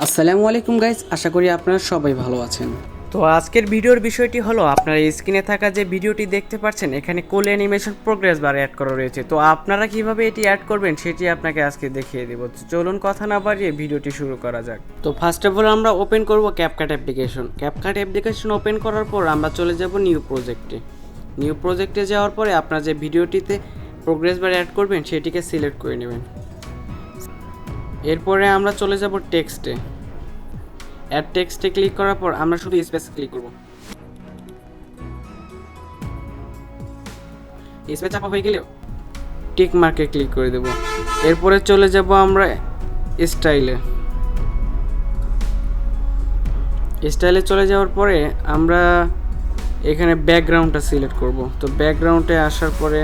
আসসালামু আলাইকুম গাইস, আশা করি আপনারা সবাই ভালো আছেন। তো আজকের ভিডিওর বিষয়টি হলো, আপনারা স্ক্রিনে থাকা যে ভিডিওটি দেখতে পাচ্ছেন এখানে কোল অ্যানিমেশন প্রোগ্রেস বার অ্যাড করা রয়েছে। তো আপনারা কিভাবে এটি অ্যাড করবেন সেটি আপনাকে আজকে দেখিয়ে দেব। তো চলুন কথা না বাড়িয়ে ভিডিওটি শুরু করা যাক। তো ফার্স্ট অফ অল আমরা ওপেন করব CapCut application. CapCut application open করার পর আমরা চলে যাব নিউ প্রজেক্টে। নিউ প্রজেক্টে যাওয়ার পরে আপনার যে ভিডিওটিতে প্রোগ্রেস বার অ্যাড করবেন সেটিকে সিলেক্ট করে নেবেন। এরপরে আমরা চলে যাব টেক্সটে। অ্যাড টেক্সটে ক্লিক করার পর আমরা শুধু স্পেস ক্লিক করব। স্পেস চাপা হয়ে গেলে টিক মার্কে ক্লিক করে দেব। এরপরে চলে যাব আমরা স্টাইলে চলে যাওয়ার পরে আমরা এখানে ব্যাকগ্রাউন্ডটা সিলেক্ট করব। তো ব্যাকগ্রাউন্ডে আসার পরে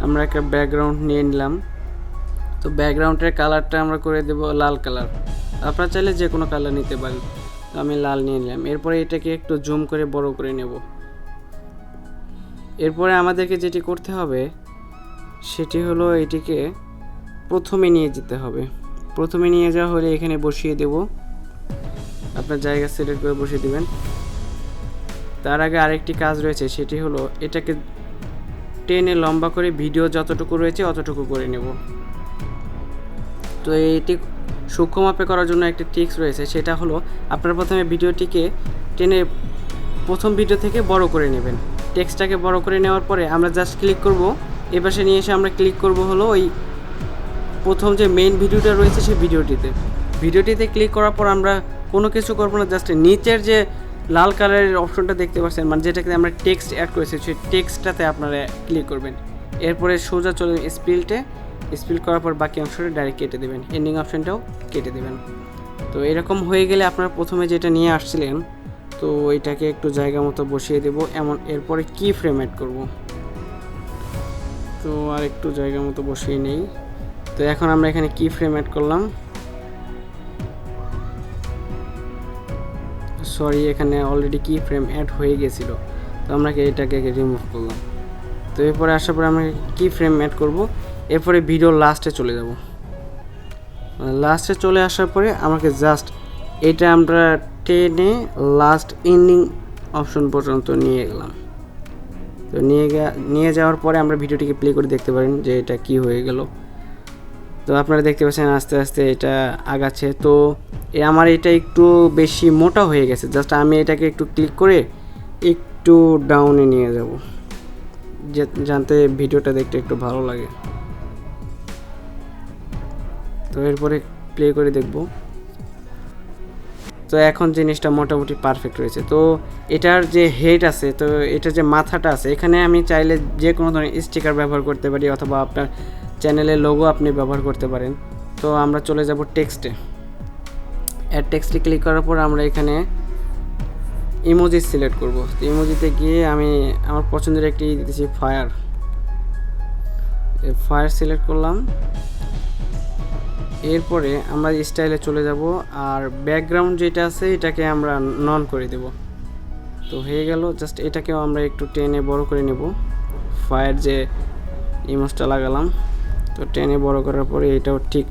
আমরা একটা ব্যাকগ্রাউন্ড নিয়ে নিলাম। তো ব্যাকগ্রাউন্ডের কালারটা আমরা করে দেব লাল কালার। আপনারা চাইলে যে কোনো কালার নিতে পারেন, তো আমি লাল নিয়ে নিলাম। এরপরে এটাকে একটু জুম করে বড় করে নেব। এরপরে আমাদেরকে যেটি করতে হবে সেটি হলো এটিকে প্রথমে নিয়ে যেতে হবে। প্রথমে নিয়ে যাওয়া হলে এখানে বসিয়ে দেব। আপনার জায়গা সিলেক্ট করে বসিয়ে দিবেন। তার আগে আরেকটি কাজ রয়েছে, সেটি হলো এটাকে টেনে লম্বা করে ভিডিও যতটুকু রয়েছে অতটুকু করে নেব। তো এটি সূক্ষ্ম মাপে করার জন্য একটি ট্রিক্স রয়েছে, সেটা হলো আপনারা প্রথমে ভিডিওটিকে টেনে প্রথম ভিডিও থেকে বড় করে নেবেন। টেক্সটটাকে বড় করে নেওয়ার পরে আমরা জাস্ট ক্লিক করব। এপাশে নিয়ে এসে আমরা ক্লিক করব হলো ওই প্রথম যে মেইন ভিডিওটা রয়েছে সেই ভিডিওটিতে ক্লিক করার পর আমরা কোনো কিছু করবো না, জাস্ট নিচের যে লাল কালারের অপশনটা দেখতে পাচ্ছেন, মানে যেটাকে আমরা টেক্সট অ্যাড করেছি সেই টেক্সটটাতে আপনারা ক্লিক করবেন। এরপরে সোজা চলে স্পিল করার পর বাকি অংশটা ডাইরেক্ট কেটে দেবেন, এন্ডিং অপশনটাও কেটে দেবেন। তো এরকম হয়ে গেলে আপনারা প্রথমে যেটা নিয়ে আসছিলেন, তো এটাকে একটু জায়গা মতো বসিয়ে দেব। এরপরে কি ফ্রেম অ্যাড করব, তো আর একটু জায়গা মতো বসিয়ে নেই। তো এখন আমরা এখানে কি ফ্রেম অ্যাড করলাম, সরি এখানে অলরেডি কি ফ্রেম অ্যাড হয়ে গেছিল, তো আমরা এটাকে রিমুভ করলাম। তো এরপরে আসার পরে আমরা কি ফ্রেম অ্যাড করব। এরপরে ভিডিও লাস্টে চলে যাব। লাস্টে চলে আসার পরে আমাকে জাস্ট এটা আমরা টেনে লাস্ট এন্ডিং অপশন পর্যন্ত নিয়ে গেলাম। তো নিয়ে যাওয়ার পরে আমরা ভিডিওটিকে প্লে করে দেখতে পারেন যে এটা কি হয়ে গেল। তো আপনারা দেখতে পাচ্ছেন আস্তে আস্তে এটা আগাচ্ছে। তো আমার এটা একটু বেশি মোটা হয়ে গেছে, জাস্ট আমি এটাকে একটু ক্লিক করে একটু ডাউনে নিয়ে যাব, জানতে ভিডিওটা দেখতে একটু ভালো লাগে। তো এরপরে প্লে করে দেখব। তো এখন জিনিসটা মোটামুটি পারফেক্ট রয়েছে। তো এটার যে হেড আছে, তো এটার যে মাথাটা আছে, এখানে আমি চাইলে যে কোনো ধরনের স্টিকার ব্যবহার করতে পারি অথবা আপনার চ্যানেলের লোগো আপনি ব্যবহার করতে পারেন। তো আমরা চলে যাব টেক্সটে। অ্যাড টেক্সটে ক্লিক করার পর আমরা এখানে ইমোজি সিলেক্ট করব। তো ইমোজিতে গিয়ে আমি আমার পছন্দের একটি দিতেছি ফায়ার সিলেক্ট করলাম। এরপরে আমরা স্টাইলে চলে যাব, আর ব্যাকগ্রাউন্ড যেটা আছে এটাকে আমরা নন করে দেব। তো হয়ে গেল। জাস্ট এটাকেও আমরা একটু টেনে বড় করে নেব। ফায়ার যে ইমোজটা লাগালাম, তো টেনে বড় করার পরে এটাও ঠিক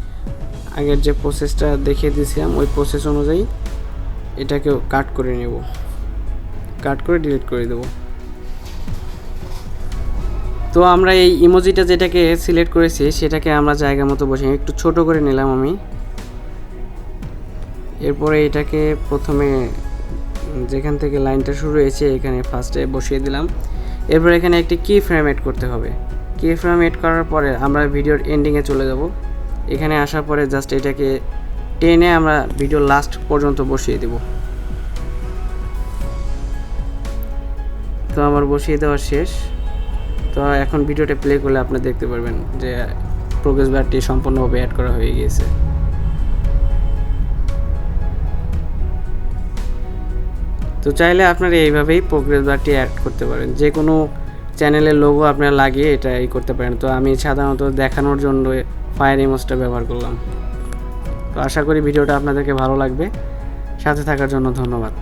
আগের যে প্রসেসটা দেখিয়ে দিয়েছিলাম ওই প্রসেস অনুযায়ী এটাকেও কাট করে নেব, কাট করে ডিলিট করে দেব। তো আমরা এই ইমোজিটা যেটাকে সিলেক্ট করেছি সেটাকে আমরা জায়গা মতো বসে একটু ছোট করে নিলাম আমি। এরপরে এটাকে প্রথমে যেখান থেকে লাইনটা শুরু হয়েছে এখানে ফার্স্টে বসিয়ে দিলাম। এরপর এখানে একটি কি ফ্রেম অ্যাড করতে হবে। কি ফ্রেম অ্যাড করার পরে আমরা ভিডিওর এন্ডিংয়ে চলে যাব। এখানে আসার পরে জাস্ট এটাকে টেনে আমরা ভিডিও লাস্ট পর্যন্ত বসিয়ে দেব। তো আমার বসিয়ে দেওয়া শেষ। তো এখন ভিডিওটা প্লে করলে আপনি দেখতে পারবেন যে প্রোগ্রেস বারটি সম্পূর্ণভাবে অ্যাড করা হয়ে গিয়েছে। তো চাইলে আপনারা এইভাবেই প্রোগ্রেস বারটি অ্যাড করতে পারেন, যে কোনো চ্যানেলের লোগো আপনারা লাগিয়ে এটা করতে পারেন। তো আমি সাধারণত দেখানোর জন্য ফায়ার ইমোজটা ব্যবহার করলাম। তো আশা করি ভিডিওটা আপনাদেরকে ভালো লাগবে। সাথে থাকার জন্য ধন্যবাদ।